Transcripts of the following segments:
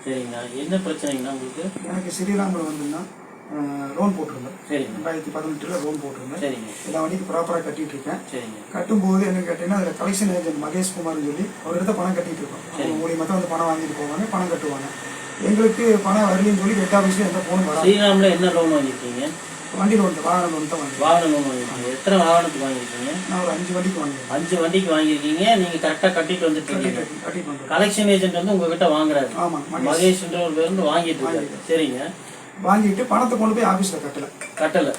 சரிங்கண்ணா. என்ன பிரச்சனைங்கண்ணா உங்களுக்கு? எனக்கு ஸ்ரீராமில் வந்துன்னா லோன் போட்டிருந்தேன். சரிங்க. 2018 லோன் போட்டிருந்தேன். சரிங்க. எல்லா வண்டிக்கு ப்ராப்பராக கட்டிட்டு இருக்கேன். சரிங்க. கட்டும்போது என்ன கேட்டீங்கன்னா அதில் கலெக்ஷன் ஏஜென்ட் மகேஷ் குமார்னு சொல்லி அவர்கிட்ட பணம் கட்டிட்டு இருக்கோம். அவங்க மூலியமாக தான் வந்து பணம் வாங்கிட்டு போவாங்க, பணம் கட்டுவாங்க. எங்களுக்கு பணம் வரலன்னு சொல்லி ஹெட் ஆஃபீஸில் எந்த ஃபோனும் வராது. ஸ்ரீராமில் என்ன லோன் வாங்கியிருக்கீங்க? வண்டி லோன், வாகன லோன் தான் வாங்கி. வாகன லோன் வாங்கியிருக்கீங்க. எத்தனை வாகனத்துக்கு வாங்கியிருக்கீங்க? நான் ஒரு 5 வண்டிக்கு வாங்கியிருக்கேன். 5 வண்டிக்கு வாங்கியிருக்கீங்க. நீங்கள் கரெக்டாக கட்டிட்டு வந்துட்டு இருக்கீங்க. கட்டிட்டு வந்து கலெக்ஷன் ஏஜென்ட் வந்து உங்ககிட்ட வாங்குறாரு. ஆமாம், மகேஷ்ன்ற ஒரு பேர் வந்து வாங்கிட்டு இருக்காரு. சரிங்க. வாங்கிட்டு பணத்தை கொண்டு போய் ஆஃபீஸில் கட்டலை.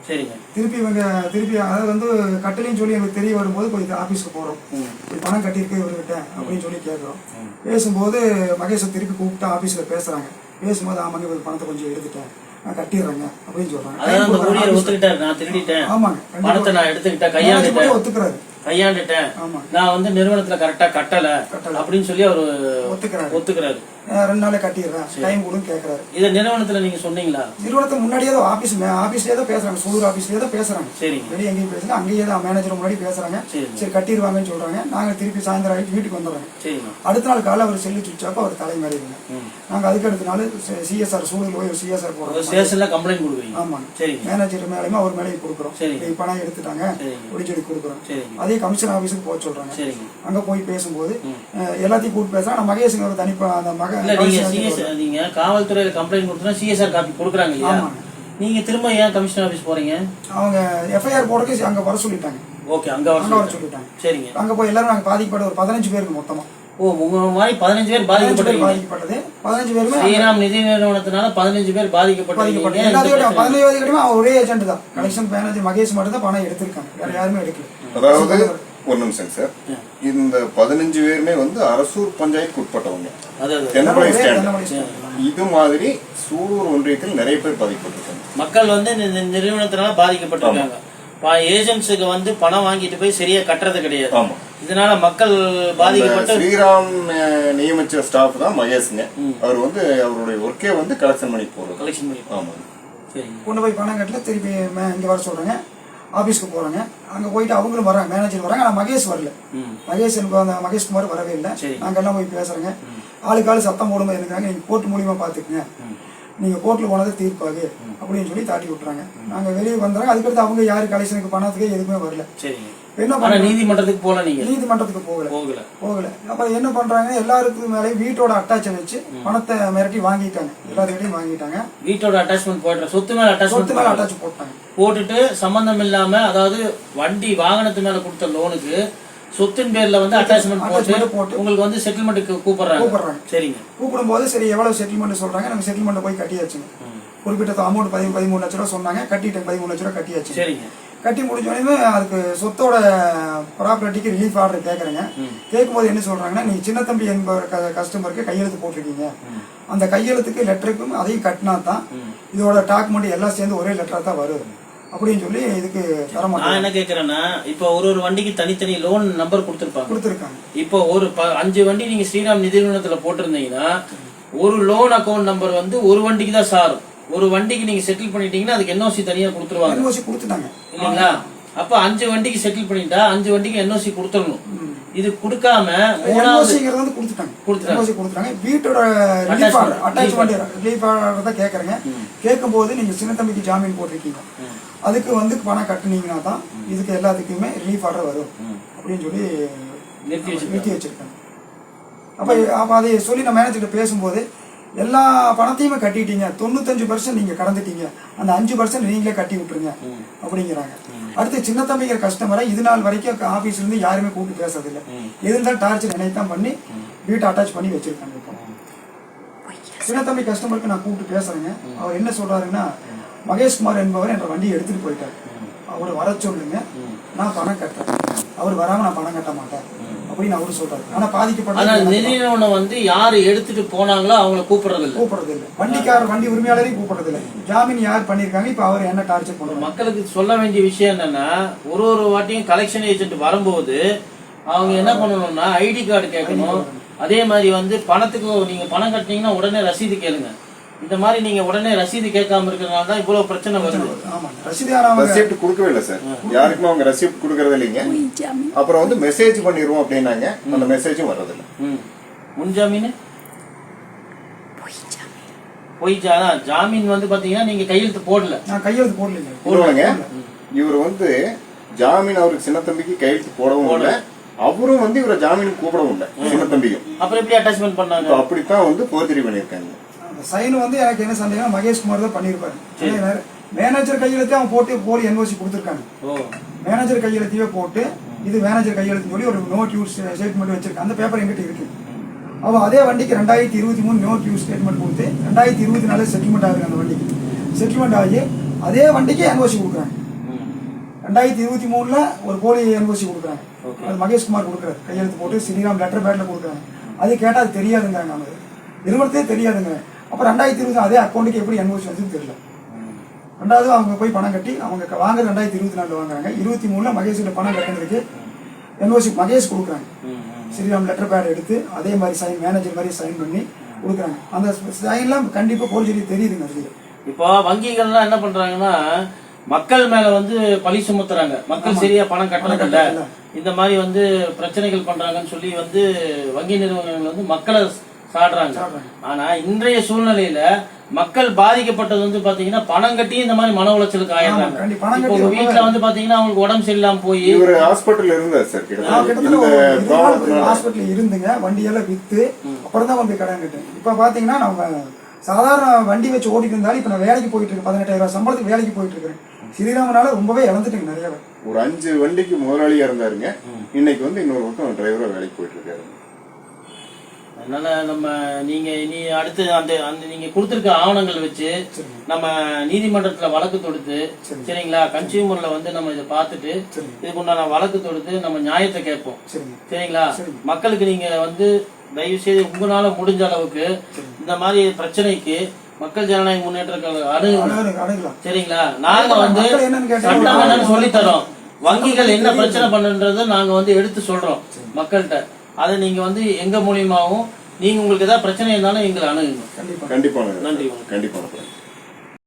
சரிங்க. திருப்பி அதாவது வந்து கட்டலைன்னு சொல்லி எனக்கு தெரிய வரும்போது போய் ஆஃபீஸ்க்கு போகிறோம். போய் பணம் கட்டியிருக்கு இவர்கிட்ட அப்படின்னு சொல்லி கேட்குறோம். பேசும்போது மகேஷை திருப்பி கூப்பிட்டு ஆஃபீஸில் பேசுகிறாங்க. பேசும்போது ஆமாங்க இவர் பணத்தை கொஞ்சம் எடுத்துட்டேன், நான் கட்டிடுறேங்க அப்படின்னு சொல்கிறாங்க. ஆமாங்க, பணத்தை நான் எடுத்துக்கிட்டேன், கையாண்டுட்டேன், ஒத்துக்கிறாரு. கையாண்டுட்டேன், நான் வந்து நிறுவனத்துல கரெக்டா கட்டல அப்படின்னு சொல்லி அவரு ஒத்துக்கிறாரு. 2 நாளே கட்டிடுறேன், டைம் கொடுன்னு கேட்கறாரு. இதை நிறுவனத்துல நீங்க சொன்னீங்களா? நிறுவனத்துக்கு முன்னாடியே தான் ஆபீஸ்லயே தான் பேசுறாங்க, சூலூர் ஆபீஸ்லயே தான் பேசுறாங்க. வெளியே எங்கேயும் பேசல, அங்கேயே தான் மேனேஜர் முன்னாடி பேசுறாங்க. சரி கட்டிடுவாங்கன்னு சொல்றாங்க. நாங்க திருப்பி சாயந்தரம் ஆகிட்டு வீட்டுக்கு வந்துடுறோம். அடுத்த நாள் காலை அவர் செல்லு சுவிச்சாப்ப அவர் தலை மாறிடுங்க. நாங்க அதுக்கு அடுத்த நாள் சிஎஸ்ஆர் சூழல் போய் சிஎஸ்ஆர் போறோம். கம்ப்ளைண்ட் கொடுக்குறீங்க. ஆமாங்க, மேனேஜர் மேலேயுமே அவர் மேலேயும் கொடுக்குறோம். பணம் எடுத்துட்டாங்க அப்படின்னு சொல்லி கொடுக்குறோம். அதே கமிஷன் ஆபீஸுக்கு போக சொல்றாங்க. அங்க போய் பேசும்போது எல்லாத்தையும் கூப்பிட்டு பேசுறாங்க. மகேஷ் ஒரு தனிப்பா அந்த மக நீங்க காவல்துறையில கம்ப்ளைண்ட் கொடுத்தா சிஎஸ்ஆர் காப்பி கொடுக்குறாங்க இல்லையா? நீங்க திரும்ப ஏன் கமிஷனர் ஆபீஸ் போறீங்க? அவங்க எஃப்ஐஆர் போறதுக்கு அங்க வர சொல்லிட்டாங்க. ஓகே, அங்க வர சொல்லிட்டாங்க. சரிங்க. அங்க போய் எல்லாரும் நாங்க பாதிக்கப்பட்ட ஒரு 15 பேருக்கு மொத்தமா. ஓ, உங்க மாதிரி 15 பேர் பாதிக்கப்பட்டது. 15 பேருமே ஸ்ரீராம் நிதி நிறுவனத்தினால 15 பேர் பாதிக்கப்பட்டாங்க. எல்லாத்தையும் 15 பேருமே ஒரே ஏஜென்ட் தான். கலெக்ஷன் மேனேஜர் மகேஷ் மட்டும் தான் பணம் எடுத்திருக்காங்க, வேற யாருமே எடுக்கல. அதாவது ஒரு நிமிஷம் சார், இந்த 15 பேருமே வந்து அரசூர் பஞ்சாயத்து உட்பட்டவங்க. இது மாதிரி சூலூர் ஒன்றியத்தில் நிறைய பேர் பாதிக்கப்பட்டிருக்காங்க. மக்கள் வந்து இந்த நிறுவனத்தினால பாதிக்கப்பட்டிருக்காங்க. ஏஜென்ட்ஸுக்கு வந்து பணம் வாங்கிட்டு போய் சரியா கட்டுறது கிடையாது. ஆமா, இதனால மக்கள் பாதிக்கப்பட்டு ஸ்ரீராம் நியமிச்ச ஸ்டாஃப் தான் மகேஷ்ங்க. அவர் வந்து அவருடைய ஒர்க்கே வந்து கலெக்ஷன் பண்ணி போறது. கலெக்ஷன் பண்ணி ஆமா, கொண்டு போய் பணம் கட்டல. திருப்பி இங்க வர சொல்றாங்க, ஆபீஸ்க்கு போறாங்க. அங்க போயிட்டு அவங்களும் வராங்க, மேனேஜர் வராங்க. ஆனா மகேஷ் வரல. மகேஷ் குமார் வரவே இல்லை. நாங்க எல்லாம் போய் பேசுறேங்க. ஆளுக்கு சத்தம் போடும்போது இருக்காங்க, நீங்க கோர்ட் மூலியமா பாத்துக்கங்க, நீங்க கோர்ட்ல போனது தீர்ப்பாகு அப்படின்னு சொல்லி தாட்டி விட்டுறாங்க. நாங்க வெளியே வந்துறாங்க. அதுக்கடுத்து அவங்க யாரு கலெக்ஷனுக்கு பணத்துக்கு எதுவுமே வரல. என்ன பண்ண, நீதிமன்றத்துக்கு போகல. நீங்க நீதிமன்றத்துக்கு போகல. அப்ப என்ன பண்றாங்க, எல்லாருக்கும் மேலே வீட்டோட அட்டாச் வச்சு பணத்தை மிரட்டி வாங்கிட்டாங்க. எல்லாருக்கிட்டையும் வாங்கிட்டாங்க. வீட்டோட அட்டாச்மெண்ட் போடுற சொத்து மேல அட்டாச் போட்டாங்க. போட்டுட்டு சம்பந்தம் இல்லாம, அதாவது வண்டி வாகனத்து மேல கொடுத்த லோனுக்கு சொத்தின் பேர்ல வந்து அட்டாச்மெண்ட் போட்டு உங்களுக்கு வந்து செட்டில்மெண்ட்டுக்கு கூப்பிடுறாங்க. சரிங்க. கூப்பிடும் போது சரி எவ்வளவு செட்டில்மெண்ட் சொல்றாங்க. நாங்க செட்டில்மெண்ட் போய் கட்டியாச்சுங்க. குறிப்பிட்ட அமௌண்ட் 13 லட்ச ரூபா சொன்னாங்க. கட்டிட்டேன், 13 லட்ச ரூபா கட்டியாச்சு. சரிங்க. கட்டி முடிஞ்சோடனே அதுக்கு சொத்தோட ப்ராப்பர்ட்டிக்கு ரிலீஃப் ஆர்டர் கேட்குறேங்க. கேட்கும்போது என்ன சொல்றாங்கன்னா, நீங்க சின்ன தம்பி என்பவர் கஸ்டமருக்கு கையெழுத்து போட்டிருக்கீங்க, அந்த கையெழுத்துக்கு லெட்டருக்கும் அதையும் கட்டினா தான் இதோட டாக்குமெண்ட் எல்லாம் சேர்ந்து ஒரே லெட்டரா தான் வரும் அப்படின்னு சொல்லி இதுக்கு தரமாட்டேன். நான் என்ன கேட்கறேன்னா, இப்போ ஒரு வண்டிக்கு தனித்தனி லோன் நம்பர் கொடுத்துருக்காங்க. இப்போ ஒரு 5 வண்டி நீங்க ஸ்ரீராம் நிதி நிறுவனத்துல போட்டிருந்தீங்கன்னா ஒரு லோன் அக்கௌண்ட் நம்பர் வந்து ஒரு வண்டிக்கு தான் சாரும். ஒரு வண்டிக்கு நீங்க செட்டில் பண்ணிட்டீங்கன்னா அதுக்கு என்ஓசி தனியா கொடுத்துருவாங்க. என்ஓசி கொடுத்துட்டாங்க இல்லைங்களா? அப்ப 5 வண்டிக்கு செட்டில் பண்ணிட்டா 5 வண்டிக்கு என்ஓசி கொடுத்துடணும். இது கொடுக்காம கொடுத்துட்டாங்க. வீட்டோட அட்டாச்மெண்ட் ரிலீஃப் ஆர்டர் தான் கேட்கறேங்க. கேட்கும் போது நீங்க சின்ன தம்பிக்கு ஜாமீன் போட்டிருக்கீங்க, அதுக்கு வந்து பணம் கட்டுனீங்கன்னா தான் இதுக்கு எல்லாத்துக்குமே ரிலீஃப் ஆர்டர் வரும் அப்படின்னு சொல்லி நிறுத்தி வச்சிருக்காங்க. அப்ப அதை சொல்லி நான் மேனேஜர்கிட்ட பேசும்போது, எல்லா பணத்தையுமே கட்டிட்டீங்க, 95% நீங்க கடந்துட்டீங்க, அந்த 5% நீங்களே கட்டி விட்டுருங்க அப்படிங்கிறாங்க. அடுத்து சின்ன தம்பிங்கிற கஸ்டமரை இது நாள் வரைக்கும் ஆபீஸ்ல இருந்து யாருமே கூப்பிட்டு பேசுறது இல்லை. எதுதான் டார்ச்சர் நினைத்தான் பண்ணி வீட்டை அட்டாச் பண்ணி வச்சிருக்காங்க. சின்ன தம்பி கஸ்டமருக்கு நான் கூப்பிட்டு பேசுறேங்க. அவர் என்ன சொல்றாருன்னா, மகேஷ்குமார் என்பவர் என்ற வண்டியை எடுத்துட்டு போயிட்டார், அவர் வர சொல்லுங்க, நான் பணம் கட்டுறேன், அவர் வராம நான் பணம் கட்ட மாட்டேன் அப்படின்னு அவரு சொல்றாரு. ஆனா பாதிக்கப்பட்ட நிதி நிறுவனம் வந்து யாரு எடுத்துட்டு போனாங்களோ அவங்கள கூப்பிடுறது இல்லை. வண்டி உரிமையாளரையும் கூப்பிடுறது இல்லை. ஜாமீன் யார் பண்ணிருக்காங்க, இப்ப அவர் என்ன டார்ச்சர் பண்றாரு. மக்களுக்கு சொல்ல வேண்டிய விஷயம் என்னன்னா, ஒரு வாட்டியும் கலெக்ஷன் ஏஜென்ட் வரும்போது அவங்க என்ன பண்ணணும்னா ஐடி கார்டு கேட்கணும். அதே மாதிரி வந்து பணத்துக்கு நீங்க பணம் கட்டினீங்கன்னா உடனே ரசீது கேளுங்க. இந்த மாதிரி நீங்க உடனே ரசீது கேட்காம இருக்கிறதுனால தான் இவ்வளவு பிரச்சனை வருது. ரசீப்ட் கொடுக்கவே இல்லை சார், யாருக்குமே அவங்க ரசீப்ட் கொடுக்கறது இல்லைங்க. அப்புறம் வந்து மெசேஜ் பண்ணிடுவோம் அப்படின்னாங்க, அந்த மெசேஜும் வர்றதில்லை. முன்ஜாமீன் பொய் ஜாமீன் வந்து பாத்தீங்கன்னா நீங்க கையெழுத்து போடல. நான் கையெழுத்து போடலைங்க. போடுவாங்க. இவர் வந்து ஜாமீன் அவருக்கு சின்ன தம்பிக்கு கையெழுத்து போடவும் இல்லை, அவரும் வந்து இவரை ஜாமீனுக்கு கூப்பிடவும் இல்லை சின்ன தம்பியும். அப்புறம் எப்படி அட்டாச்மெண்ட் பண்ணாங்க? அப்படித்தான் வந்து போர்ஜரி பண்ணிருக்காங்க. அந்த சைன் வந்து எனக்கு என்ன சந்தேகம், மகேஷ்குமார் தான் பண்ணிருப்பாரு. மேனேஜர் கையெழுத்து அவன் போட்டு போலி என்ஓசி கொடுத்துருக்காங்க. மேனேஜர் கையெழுத்தையே போட்டு இது மேனேஜர் கையெழுத்து சொல்லி ஒரு நோட் யூஸ் ஸ்டேட்மெண்ட் வச்சிருக்காங்க. அந்த பேப்பர் எங்கிட்ட இருக்கு. அவன் அதே வண்டிக்கு 2023 நோட் யூஸ் ஸ்டேட்மெண்ட் கொடுத்து 2024 செட்டில்மெண்ட் ஆகுது. அந்த வண்டிக்கு செட்டில்மெண்ட் ஆகி அதே வண்டிக்கு என்ஓசி கொடுக்குறாங்க. 2023 ஒரு போலி என்ஓசி கொடுக்குறாங்க. அது மகேஷ்குமார் கொடுக்குறாரு, கையெழுத்து போட்டு ஸ்ரீராம் லெட்டர் பேட்ல கொடுக்குறாங்க. அது கேட்டால் அது தெரியாதுங்கிறாங்க, அவங்க நிறுவனத்தே தெரியாதுங்க. அப்புறம் 2020 அதே அக்கௌண்ட்டுக்கு எப்படி என்ஓசி வந்து தெரியல. ரெண்டாவது அவங்க போய் பணம் கட்டி அவங்க வாங்க 2024 வாங்குறாங்க. 23 மகேஷோட பணம் கட்டுறதுக்கு என்ஓசி மகேஷ் கொடுக்குறாங்க. ஸ்ரீராம் லெட்டர் பேட் எடுத்து அதே மாதிரி சைன் மேனேஜர் மாதிரி சைன் பண்ணி கொடுக்குறாங்க. அந்த சைன்லாம் கண்டிப்பா போலீஸ் தெரியுதுங்க. இப்போ வங்கிகள்லாம் என்ன பண்றாங்கன்னா மக்கள் மேல வந்து பழி சுமத்துறாங்க. மக்கள் சரியா பணம் கட்டறதில்ல, இந்த மாதிரி வந்து பிரச்சனைகள் பண்றாங்கன்னு சொல்லி வந்து வங்கி நிறுவனங்கள் வந்து மக்களை சாடுறாங்க. ஆனா இன்றைய சூழ்நிலையில மக்கள் பாதிக்கப்பட்டது வந்து பாத்தீங்கன்னா பணம் கட்டி இந்த மாதிரி மன உளைச்சலுக்கு ஆயிடுறாங்க. உங்க வீட்டுல வந்து பாத்தீங்கன்னா அவங்களுக்கு உடம்பு சரியில்லாம போய் ஒரு ஹாஸ்பிட்டல் இருந்தார் சார், ஹாஸ்பிட்டல் இருந்துங்க, வண்டியெல்லாம் வித்து அப்புறம் தான் வந்து கடன் கட்டேன். இப்ப பாத்தீங்கன்னா நம்ம சாதாரண வண்டி வச்சு ஓடிட்டு இருந்தாலும் இப்ப நான் வேலைக்கு போயிட்டு இருக்கேன். 18,000 சம்பளத்துக்கு வேலைக்கு போயிட்டு இருக்கேன். ஸ்ரீராமனால ரொம்பவே இழந்துட்டேங்க நிறைய. ஒரு 5 வண்டிக்கு முதலாளியா இருந்தாருங்க, இன்னைக்கு வந்து இன்னொரு பக்கம் டிரைவரா வேலைக்கு போயிட்டு இருக்காரு. அதனால நம்ம நீங்க இனி அடுத்து அந்த அந்த நீங்க கொடுத்திருக்க ஆவணங்கள் வச்சு நம்ம நீதிமன்றத்துல வழக்கு தொடுத்து, சரிங்களா, கன்சியூமர்ல வந்து நம்ம இதை பார்த்துட்டு இதுக்கு உண்டான வழக்கு தொடுத்து நம்ம நியாயத்தை கேட்போம். சரிங்களா, மக்களுக்கு நீங்க வந்து தயவு செய்து உங்களால முடிஞ்ச அளவுக்கு இந்த மாதிரி பிரச்சனைக்கு மக்கள் ஜனநாயக முன்னேற்ற அணுகலாம். சரிங்களா, நாங்க வந்து சட்டம் என்னன்னு சொல்லி தரோம், வங்கிகள் என்ன பிரச்சனை பண்ணுன்றத நாங்க வந்து எடுத்து சொல்றோம் மக்கள்கிட்ட. அதை நீங்க வந்து எங்க மூலியமாவும் நீங்க உங்களுக்கு ஏதாவது பிரச்சனை இருந்தாலும் எங்களை அணுகுங்க. கண்டிப்பா. நன்றி. கண்டிப்பா.